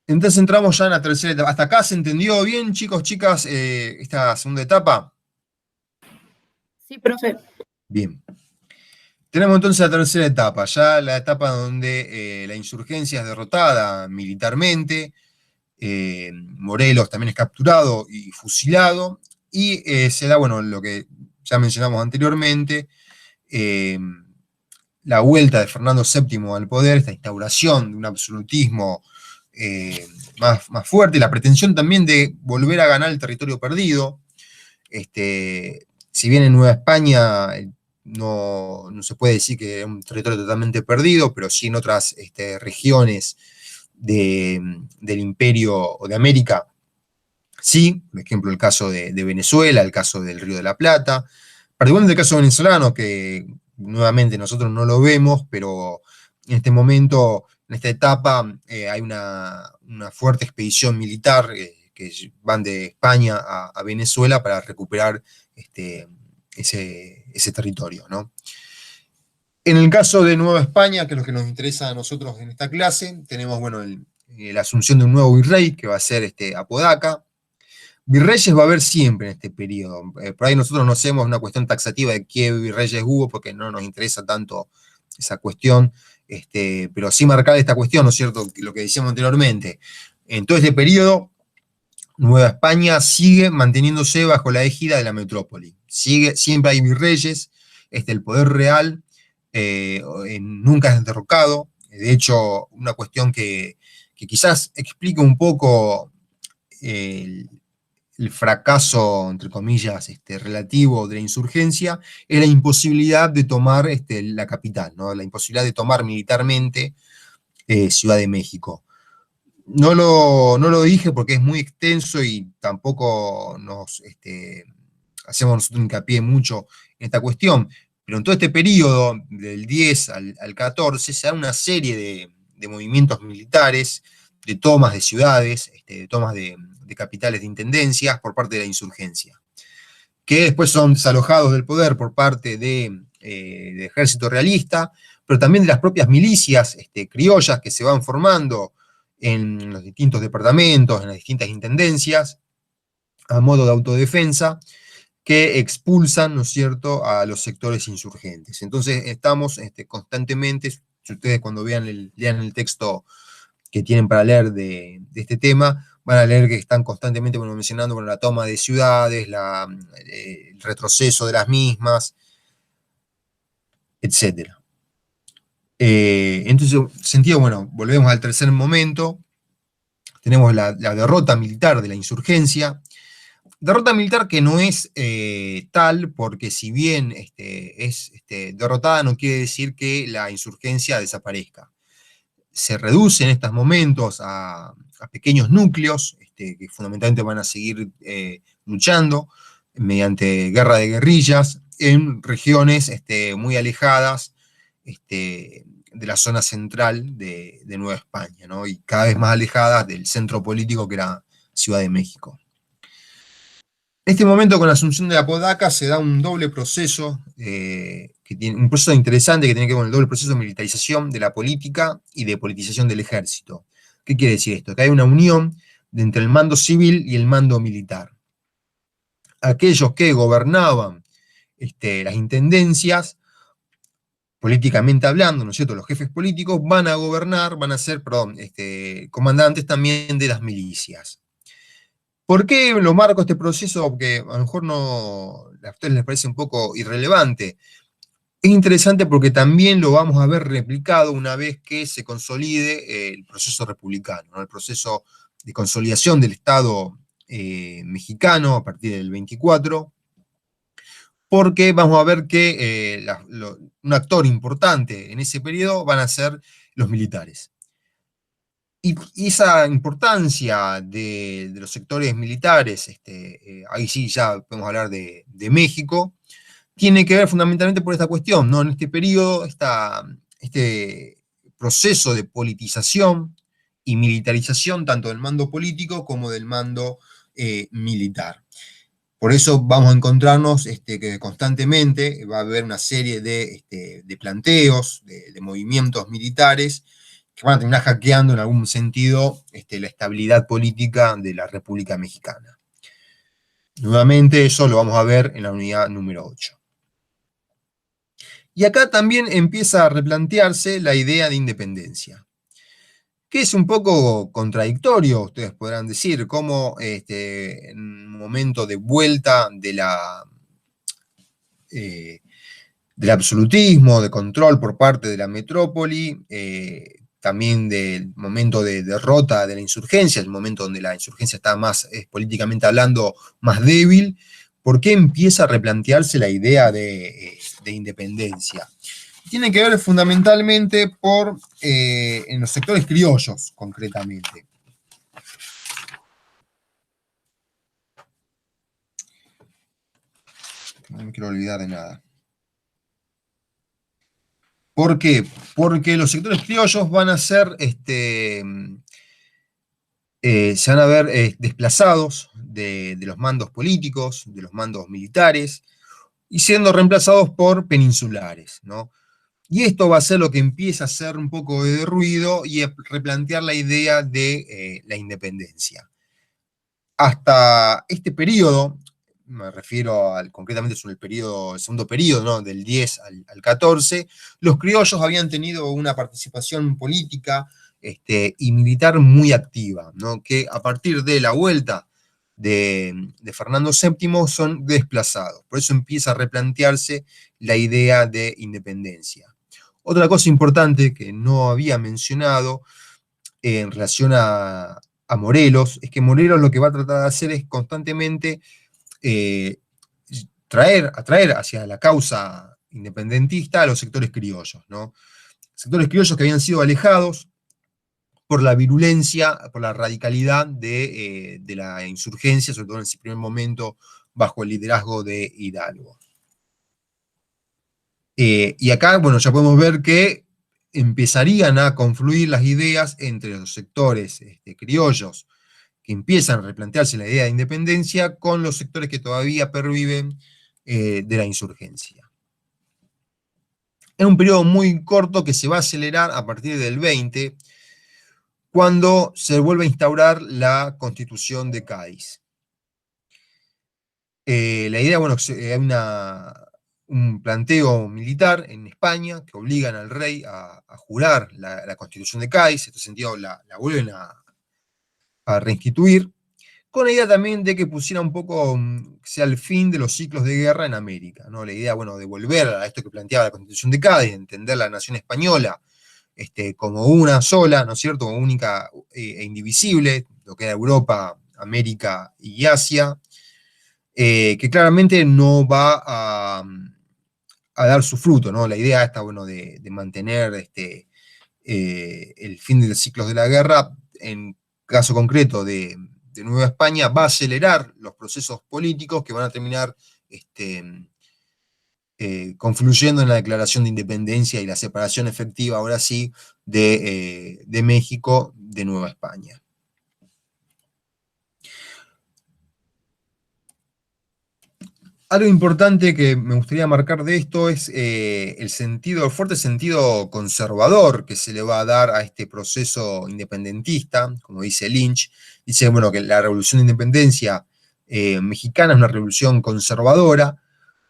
Entonces entramos ya en la tercera etapa. ¿Hasta acá se entendió bien, chicos, chicas, esta segunda etapa? Sí, profe. Bien. Tenemos entonces la tercera etapa, ya la etapa donde la insurgencia es derrotada militarmente, Morelos también es capturado y fusilado, y se da, bueno, lo que ya mencionamos anteriormente, la vuelta de Fernando VII al poder, esta instauración de un absolutismo más fuerte, la pretensión también de volver a ganar el territorio perdido. Si bien en Nueva España no se puede decir que es un territorio totalmente perdido, pero sí en otras regiones del imperio o de América Sí, por ejemplo, el caso de Venezuela, el caso del Río de la Plata, particularmente el caso venezolano, que nuevamente nosotros no lo vemos, pero en este momento, en esta etapa, hay una fuerte expedición militar que van de España a Venezuela para recuperar ese territorio, ¿no? En el caso de Nueva España, que es lo que nos interesa a nosotros en esta clase, tenemos, bueno, la asunción de un nuevo virrey, que va a ser Apodaca. Virreyes va a haber siempre en este periodo. Por ahí nosotros no hacemos una cuestión taxativa de qué virreyes hubo, porque no nos interesa tanto esa cuestión, pero sí marcar esta cuestión, ¿no es cierto?, lo que decíamos anteriormente. En todo este periodo, Nueva España sigue manteniéndose bajo la égida de la metrópoli. Siempre hay virreyes, el poder real nunca es derrocado. De hecho, una cuestión que quizás explica un poco el fracaso, entre comillas, relativo de la insurgencia, es la imposibilidad de tomar la capital, ¿no? La imposibilidad de tomar militarmente Ciudad de México. No lo dije porque es muy extenso y tampoco nos hacemos nosotros hincapié mucho en esta cuestión, pero en todo este periodo, del 10 al 14, se da una serie de movimientos militares, de tomas de ciudades, de tomas de capitales de intendencias por parte de la insurgencia, que después son desalojados del poder por parte del ejército realista, pero también de las propias milicias criollas que se van formando en los distintos departamentos, en las distintas intendencias, a modo de autodefensa, que expulsan, ¿no es cierto?, a los sectores insurgentes. Entonces estamos constantemente, si ustedes cuando lean el texto que tienen para leer de este tema, van a leer que están constantemente mencionando la toma de ciudades, el retroceso de las mismas, etc. Entonces, en sentido, bueno, volvemos al tercer momento, tenemos la derrota militar de la insurgencia, derrota militar que no es tal, porque si bien es derrotada, no quiere decir que la insurgencia desaparezca. Se reduce en estos momentos a pequeños núcleos, que fundamentalmente van a seguir luchando mediante guerra de guerrillas en regiones muy alejadas de la zona central de Nueva España, ¿no? Y cada vez más alejadas del centro político que era Ciudad de México. En este momento, con la asunción de Apodaca, se da un doble proceso, un proceso interesante que tiene que ver con el doble proceso de militarización de la política y de politización del ejército. ¿Qué quiere decir esto? Que hay una unión entre el mando civil y el mando militar. Aquellos que gobernaban las intendencias, políticamente hablando, ¿no es cierto?, los jefes políticos van a gobernar, van a ser, comandantes también de las milicias. ¿Por qué lo marco este proceso? Porque a lo mejor a ustedes les parece un poco irrelevante. Es interesante porque también lo vamos a ver replicado una vez que se consolide el proceso republicano, ¿no? El proceso de consolidación del Estado mexicano a partir del 24, porque vamos a ver que un actor importante en ese periodo van a ser los militares. Y esa importancia de los sectores militares, ahí sí ya podemos hablar de México, tiene que ver fundamentalmente por esta cuestión, ¿no? En este periodo, este proceso de politización y militarización tanto del mando político como del mando militar. Por eso vamos a encontrarnos que constantemente va a haber una serie de planteos, de movimientos militares, que van a terminar hackeando en algún sentido la estabilidad política de la República Mexicana. Nuevamente eso lo vamos a ver en la unidad número 8. Y acá también empieza a replantearse la idea de independencia, que es un poco contradictorio, ustedes podrán decir, cómo en un momento de vuelta del absolutismo, de control por parte de la metrópoli, también del momento de derrota de la insurgencia, el momento donde la insurgencia está más, políticamente hablando, más débil, ¿por qué empieza a replantearse la idea de independencia? Tiene que ver fundamentalmente en los sectores criollos, concretamente. No me quiero olvidar de nada. ¿Por qué? Porque los sectores criollos van a ser, se van a ver desplazados de los mandos políticos, de los mandos militares, y siendo reemplazados por peninsulares, ¿no? Y esto va a ser lo que empieza a hacer un poco de ruido y a replantear la idea de la independencia. Hasta este periodo, me refiero concretamente sobre el segundo periodo, ¿no? Del 10 al 14, los criollos habían tenido una participación política y militar muy activa, ¿no? Que a partir de la vuelta de Fernando VII son desplazados. Por eso empieza a replantearse la idea de independencia. Otra cosa importante que no había mencionado en relación a Morelos, es que Morelos lo que va a tratar de hacer es constantemente atraer hacia la causa independentista a los sectores criollos, ¿no? Sectores criollos que habían sido alejados por la virulencia, por la radicalidad de la insurgencia, sobre todo en ese primer momento bajo el liderazgo de Hidalgo. Y acá, bueno, ya podemos ver que empezarían a confluir las ideas entre los sectores criollos que empiezan a replantearse la idea de independencia con los sectores que todavía perviven de la insurgencia. En un periodo muy corto que se va a acelerar a partir del 20, cuando se vuelve a instaurar la Constitución de Cádiz. La idea, bueno, hay un planteo militar en España que obligan al rey a jurar la Constitución de Cádiz, en este sentido la vuelven a reinstituir, con la idea también de que pusiera un poco, sea el fin de los ciclos de guerra en América, ¿no? La idea, bueno, de volver a esto que planteaba la Constitución de Cádiz, entender la nación española como una sola, ¿no es cierto?, como única e indivisible, lo que era Europa, América y Asia, que claramente no va a dar su fruto, ¿no? La idea está, bueno, de mantener el fin de los ciclos de la guerra, en caso concreto de Nueva España, va a acelerar los procesos políticos que van a terminar confluyendo en la declaración de independencia y la separación efectiva, ahora sí, de México de Nueva España. Algo importante que me gustaría marcar de esto es el fuerte sentido conservador que se le va a dar a este proceso independentista, como dice Lynch. Dice, bueno, que la revolución de independencia mexicana es una revolución conservadora,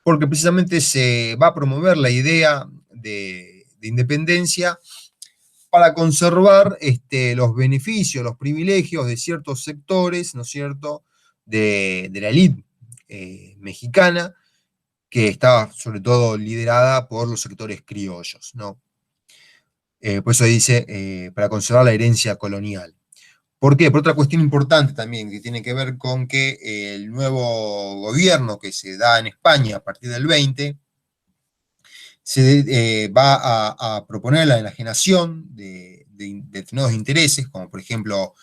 porque precisamente se va a promover la idea de independencia para conservar los beneficios, los privilegios de ciertos sectores, ¿no es cierto?, de la élite mexicana, que estaba sobre todo liderada por los sectores criollos, ¿no? Por eso dice, para conservar la herencia colonial. ¿Por qué? Por otra cuestión importante también, que tiene que ver con que el nuevo gobierno que se da en España a partir del 20, se va a proponer la enajenación de determinados intereses, como por ejemplo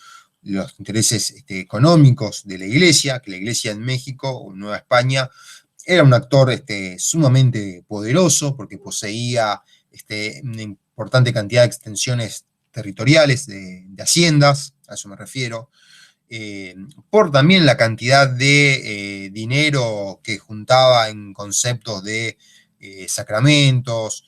los intereses económicos de la Iglesia, que la Iglesia en México o en Nueva España era un actor sumamente poderoso porque poseía una importante cantidad de extensiones territoriales de haciendas, a eso me refiero, por también la cantidad de dinero que juntaba en conceptos de sacramentos,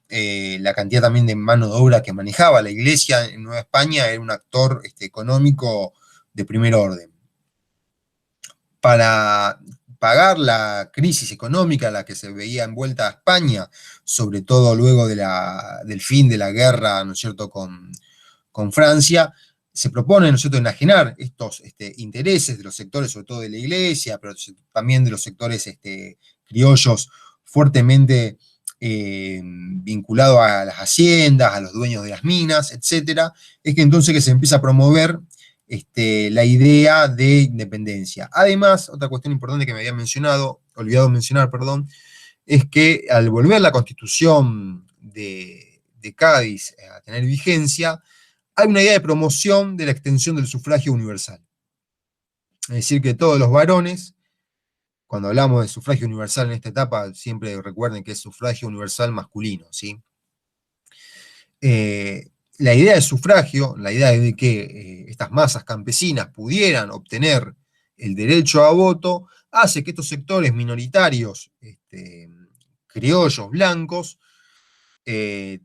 la cantidad también de mano de obra que manejaba. La Iglesia en Nueva España era un actor económico de primer orden. Para pagar la crisis económica a la que se veía envuelta España, sobre todo luego del fin de la guerra, ¿no es cierto?, con Francia, se propone, ¿no es cierto?, enajenar estos intereses de los sectores, sobre todo de la Iglesia, pero también de los sectores criollos fuertemente vinculado a las haciendas, a los dueños de las minas, etc. Es que entonces que se empieza a promover la idea de independencia. Además, otra cuestión importante que me había olvidado mencionar, perdón, es que al volver la Constitución de Cádiz a tener vigencia, hay una idea de promoción de la extensión del sufragio universal. Es decir, que todos los varones Cuando hablamos de sufragio universal en esta etapa, siempre recuerden que es sufragio universal masculino, ¿sí? La idea de sufragio, la idea de que estas masas campesinas pudieran obtener el derecho a voto, hace que estos sectores minoritarios, criollos blancos,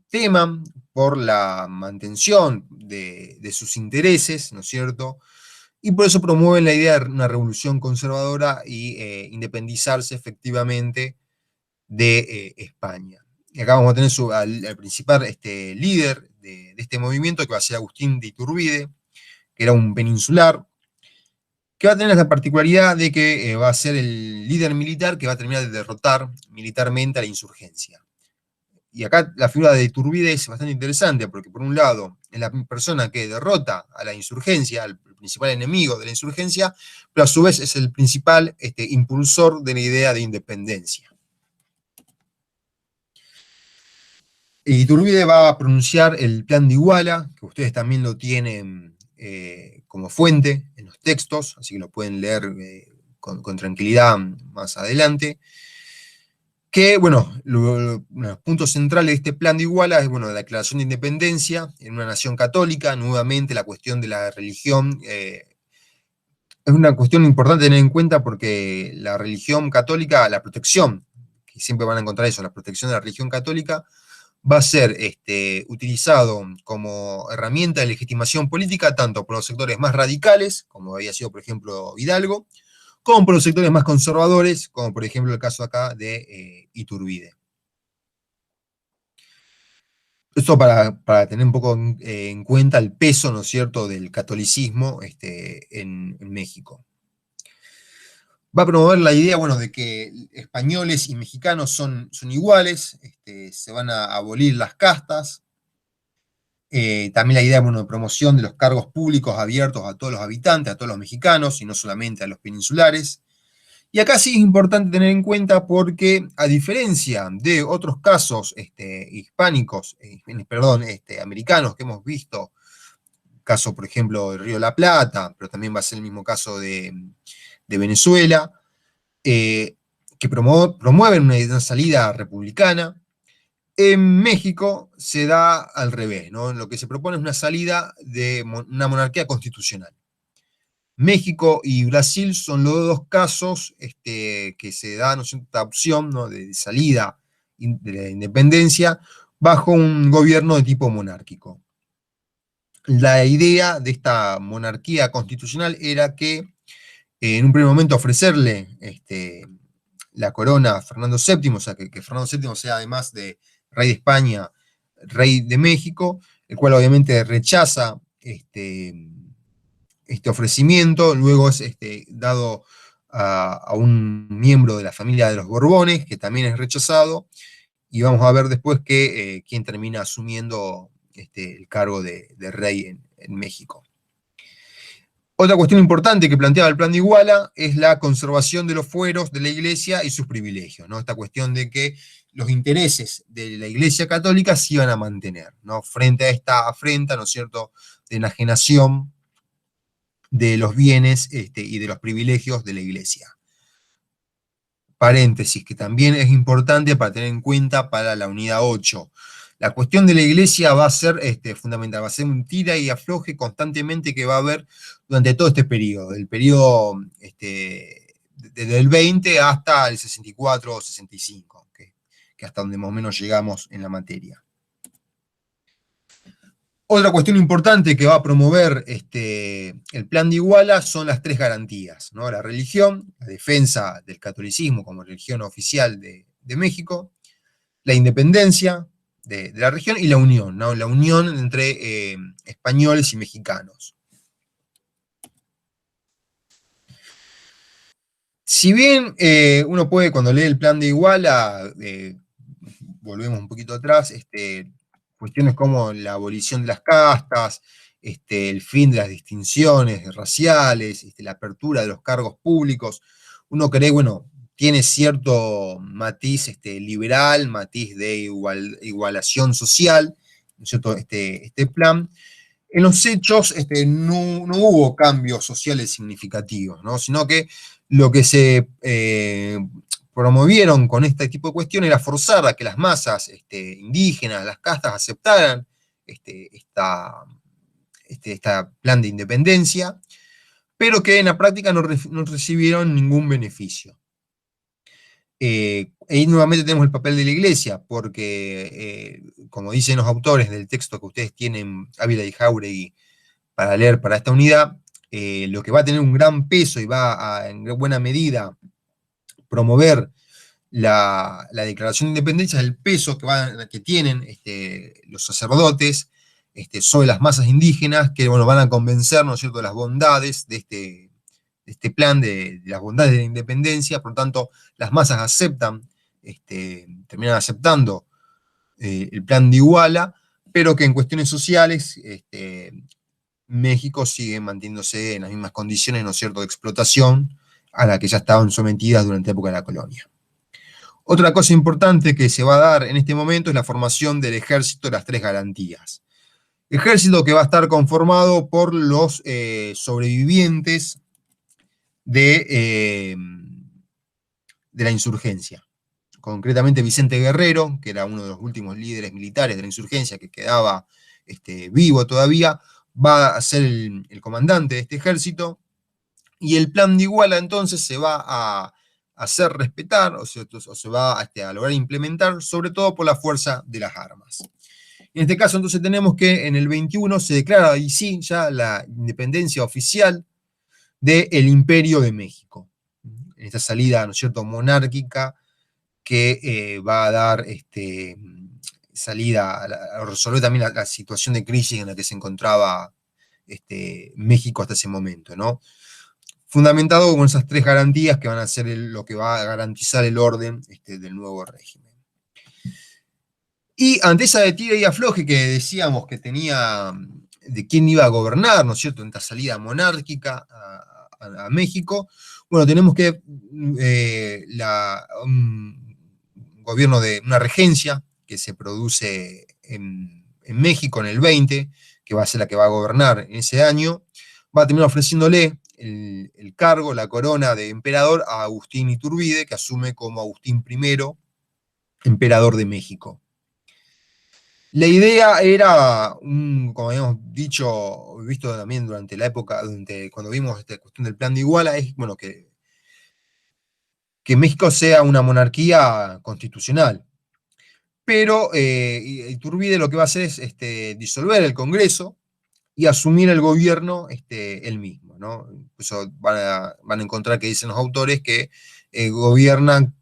teman por la mantención de sus intereses, ¿no es cierto? Y por eso promueven la idea de una revolución conservadora y independizarse efectivamente de España. Y acá vamos a tener al principal líder de este movimiento, que va a ser Agustín de Iturbide, que era un peninsular, que va a tener la particularidad de que va a ser el líder militar que va a terminar de derrotar militarmente a la insurgencia. Y acá la figura de Iturbide es bastante interesante, porque por un lado es la persona que derrota a la insurgencia, al principal enemigo de la insurgencia, pero a su vez es el principal impulsor de la idea de independencia. Iturbide va a pronunciar el Plan de Iguala, que ustedes también lo tienen como fuente en los textos, así que lo pueden leer con tranquilidad más adelante. Que, bueno, los puntos centrales de este Plan de Iguala es, bueno, la declaración de independencia en una nación católica, nuevamente la cuestión de la religión, es una cuestión importante tener en cuenta porque la religión católica, la protección, que siempre van a encontrar eso, la protección de la religión católica, va a ser utilizado como herramienta de legitimación política tanto por los sectores más radicales, como había sido, por ejemplo, Hidalgo, como por los sectores más conservadores, como por ejemplo el caso acá de Iturbide. Esto para tener un poco en cuenta el peso, ¿no es cierto?, del catolicismo en México. Va a promover la idea, bueno, de que españoles y mexicanos son iguales, se van a abolir las castas. También la idea, bueno, de promoción de los cargos públicos abiertos a todos los habitantes, a todos los mexicanos, y no solamente a los peninsulares. Y acá sí es importante tener en cuenta porque, a diferencia de otros casos hispánicos, americanos que hemos visto, caso, por ejemplo, del Río de la Plata, pero también va a ser el mismo caso de Venezuela, que promueven una salida republicana. En México se da al revés, ¿no? Lo que se propone es una salida de una monarquía constitucional. México y Brasil son los dos casos que se da, ¿no?, esta opción, ¿no?, de salida de la independencia bajo un gobierno de tipo monárquico. La idea de esta monarquía constitucional era que en un primer momento ofrecerle la corona a Fernando VII, o sea, que Fernando VII sea, además de rey de España, rey de México, el cual obviamente rechaza este ofrecimiento. Luego es dado a un miembro de la familia de los Borbones, que también es rechazado, y vamos a ver después que quién termina asumiendo el cargo de rey en México. Otra cuestión importante que planteaba el Plan de Iguala es la conservación de los fueros de la Iglesia y sus privilegios, ¿no? Esta cuestión de que los intereses de la Iglesia católica se iban a mantener, ¿no?, frente a esta afrenta, ¿no es cierto?, de enajenación de los bienes y de los privilegios de la Iglesia. Paréntesis, que también es importante para tener en cuenta para la unidad 8. La cuestión de la Iglesia va a ser fundamental, va a ser un tira y afloje constantemente que va a haber durante todo este periodo, el periodo desde el 20 hasta el 64 o 65, que hasta donde más o menos llegamos en la materia. Otra cuestión importante que va a promover el Plan de Iguala son las tres garantías, ¿no? La religión, la defensa del catolicismo como religión oficial de México, la independencia de la región y la unión, ¿no? La unión entre españoles y mexicanos. Si bien uno puede, cuando lee el Plan de Iguala, volvemos un poquito atrás, cuestiones como la abolición de las castas, el fin de las distinciones raciales, la apertura de los cargos públicos, uno cree, bueno, tiene cierto matiz liberal, matiz de igualación social, ¿no es cierto?, este plan. En los hechos no hubo cambios sociales significativos, ¿no?, sino que lo que se promovieron con este tipo de cuestiones era forzar a que las masas indígenas, las castas, aceptaran esta plan de independencia, pero que en la práctica no recibieron ningún beneficio. Ahí nuevamente tenemos el papel de la Iglesia, porque, como dicen los autores del texto que ustedes tienen, Ávila y Jáuregui, para leer para esta unidad, lo que va a tener un gran peso y va a, en buena medida, promover la declaración de independencia es el peso que tienen los sacerdotes sobre las masas indígenas, que bueno, van a convencer, ¿no es cierto?, de las bondades de este plan, de las bondades de la independencia. Por lo tanto, las masas aceptan, terminan aceptando el plan de Iguala, pero que en cuestiones sociales México sigue manteniéndose en las mismas condiciones, ¿no es cierto?, de explotación a la que ya estaban sometidas durante la época de la colonia. Otra cosa importante que se va a dar en este momento es la formación del ejército de las tres garantías. Ejército que va a estar conformado por los sobrevivientes de la insurgencia. Concretamente Vicente Guerrero, que era uno de los últimos líderes militares de la insurgencia, que quedaba vivo todavía, va a ser el comandante de este ejército, y el plan de Iguala entonces se va a hacer respetar, o se va a lograr implementar, sobre todo por la fuerza de las armas. En este caso entonces tenemos que en el 21 se declara ahí sí ya la independencia oficial del Imperio de México, en esta salida, ¿no es cierto?, monárquica, que va a dar salida a resolver también la situación de crisis en la que se encontraba México hasta ese momento, ¿no? Fundamentado con esas tres garantías que van a ser lo que va a garantizar el orden del nuevo régimen. Y ante esa de tira y afloje que decíamos que tenía de quién iba a gobernar, ¿no es cierto?, en esta salida monárquica a México, bueno, tenemos que un gobierno de una regencia que se produce en México en el 20, que va a ser la que va a gobernar en ese año, va a terminar ofreciéndole el cargo, la corona de emperador a Agustín Iturbide, que asume como Agustín I, emperador de México. La idea era, como habíamos visto también durante la época, cuando vimos esta cuestión del plan de Iguala, es bueno, que México sea una monarquía constitucional. Pero Iturbide lo que va a hacer es disolver el Congreso y asumir el gobierno él mismo, ¿no? Eso van a encontrar que dicen los autores que gobiernan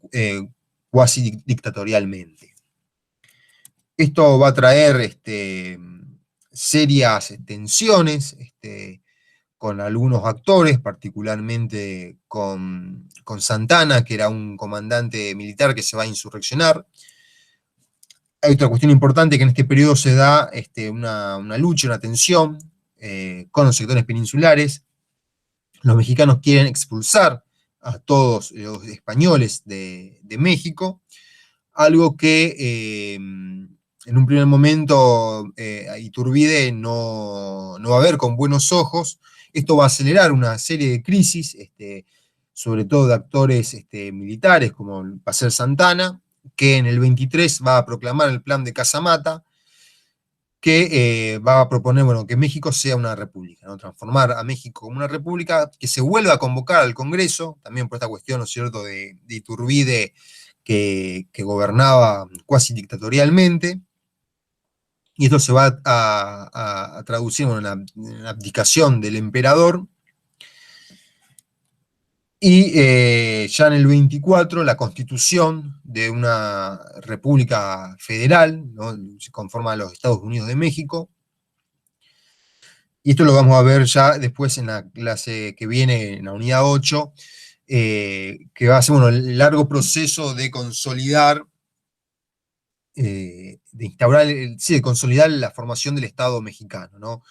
cuasi dictatorialmente. Esto va a traer serias tensiones con algunos actores, particularmente con Santana, que era un comandante militar que se va a insurreccionar. Hay otra cuestión importante que en este periodo se da una lucha, una tensión con los sectores peninsulares. Los mexicanos quieren expulsar a todos los españoles de México, algo que en un primer momento Iturbide no va a ver con buenos ojos. Esto va a acelerar una serie de crisis, sobre todo de actores militares, como va a ser Santana, que en el 23 va a proclamar el plan de Casamata, que va a proponer, bueno, que México sea una república, ¿no? Transformar a México como una república, que se vuelva a convocar al Congreso, también por esta cuestión, ¿no es cierto?, de Iturbide, que gobernaba cuasi dictatorialmente, y esto se va a traducir en una abdicación del emperador. Y ya en el 24, la constitución de una república federal, ¿no?, se conforma a los Estados Unidos de México. Y esto lo vamos a ver ya después en la clase que viene, en la unidad 8, que va a ser, bueno, el largo proceso de consolidar, de consolidar la formación del Estado mexicano, ¿no?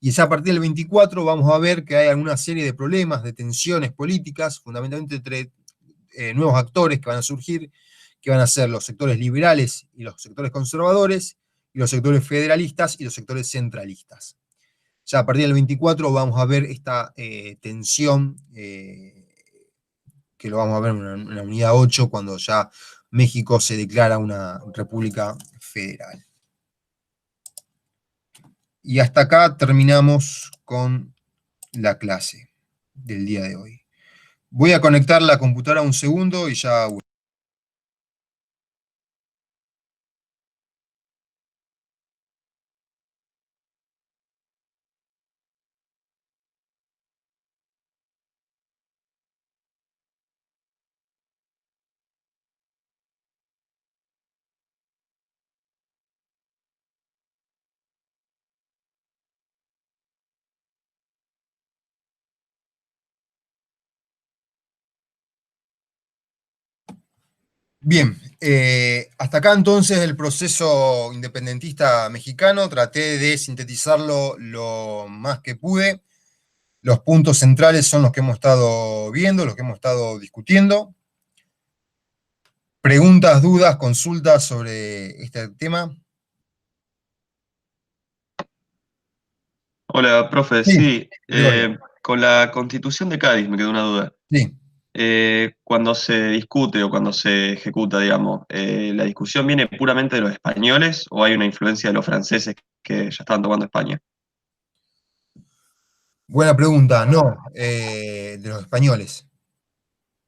Y es a partir del 24 vamos a ver que hay alguna serie de problemas, de tensiones políticas, fundamentalmente entre nuevos actores que van a surgir, que van a ser los sectores liberales y los sectores conservadores, y los sectores federalistas y los sectores centralistas. Ya a partir del 24 vamos a ver esta tensión que lo vamos a ver en la unidad 8, cuando ya México se declara una república federal. Y hasta acá terminamos con la clase del día de hoy. Voy a conectar la computadora un segundo y ya... Bien, hasta acá entonces el proceso independentista mexicano. Traté de sintetizarlo lo más que pude. Los puntos centrales son los que hemos estado viendo, los que hemos estado discutiendo. ¿Preguntas, dudas, consultas sobre este tema? Hola, profe, Sí, sí, Gregorio. con la Constitución de Cádiz me quedó una duda. Sí. Cuando se discute o cuando se ejecuta, digamos, ¿la discusión viene puramente de los españoles o hay una influencia de los franceses que ya estaban tomando España? Buena pregunta. No, de los españoles.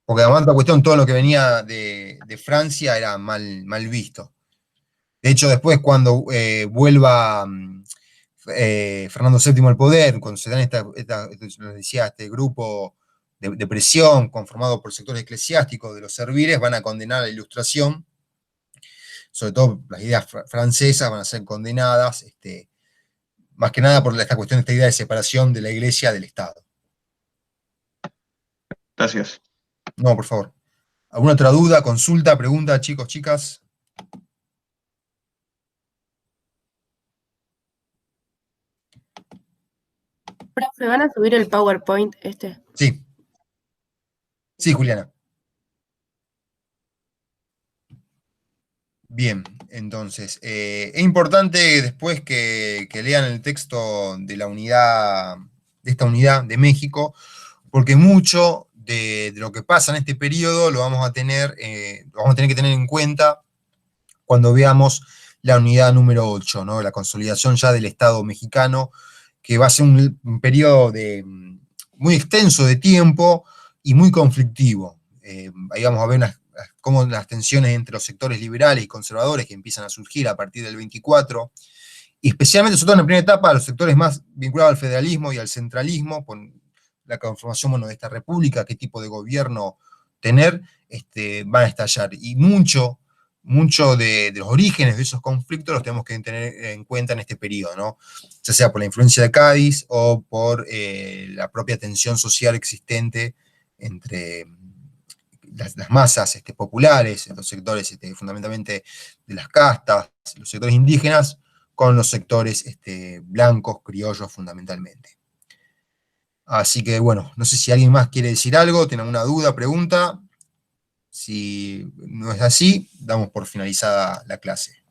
Porque además la cuestión, todo lo que venía de Francia era mal visto. De hecho, después cuando vuelva Fernando VII al poder, cuando se dan nos decía, este grupo de presión conformado por sectores eclesiásticos de los serviles, van a condenar a la Ilustración, sobre todo las ideas francesas van a ser condenadas, más que nada por esta cuestión, esta idea de separación de la Iglesia del Estado. Gracias. No, por favor. ¿Alguna otra duda, consulta, pregunta, chicos, chicas? Profe, ¿van a subir el PowerPoint este? Sí. Sí, Juliana. Bien, entonces, es importante después que lean el texto de la unidad, de esta unidad de México, porque mucho de lo que pasa en este periodo lo vamos a tener que tener en cuenta cuando veamos la unidad número 8, ¿no? La consolidación ya del Estado mexicano, que va a ser un periodo muy extenso de tiempo y muy conflictivo. Ahí vamos a ver cómo las tensiones entre los sectores liberales y conservadores que empiezan a surgir a partir del 24, y especialmente, sobre todo en la primera etapa, los sectores más vinculados al federalismo y al centralismo, con la conformación, bueno, de esta república, qué tipo de gobierno tener, van a estallar. Y mucho de los orígenes de esos conflictos los tenemos que tener en cuenta en este periodo, ¿no? Ya sea por la influencia de Cádiz o por la propia tensión social existente entre las masas populares, los sectores fundamentalmente de las castas, los sectores indígenas, con los sectores blancos, criollos fundamentalmente. Así que bueno, no sé si alguien más quiere decir algo, tiene alguna duda, pregunta. Si no es así, damos por finalizada la clase.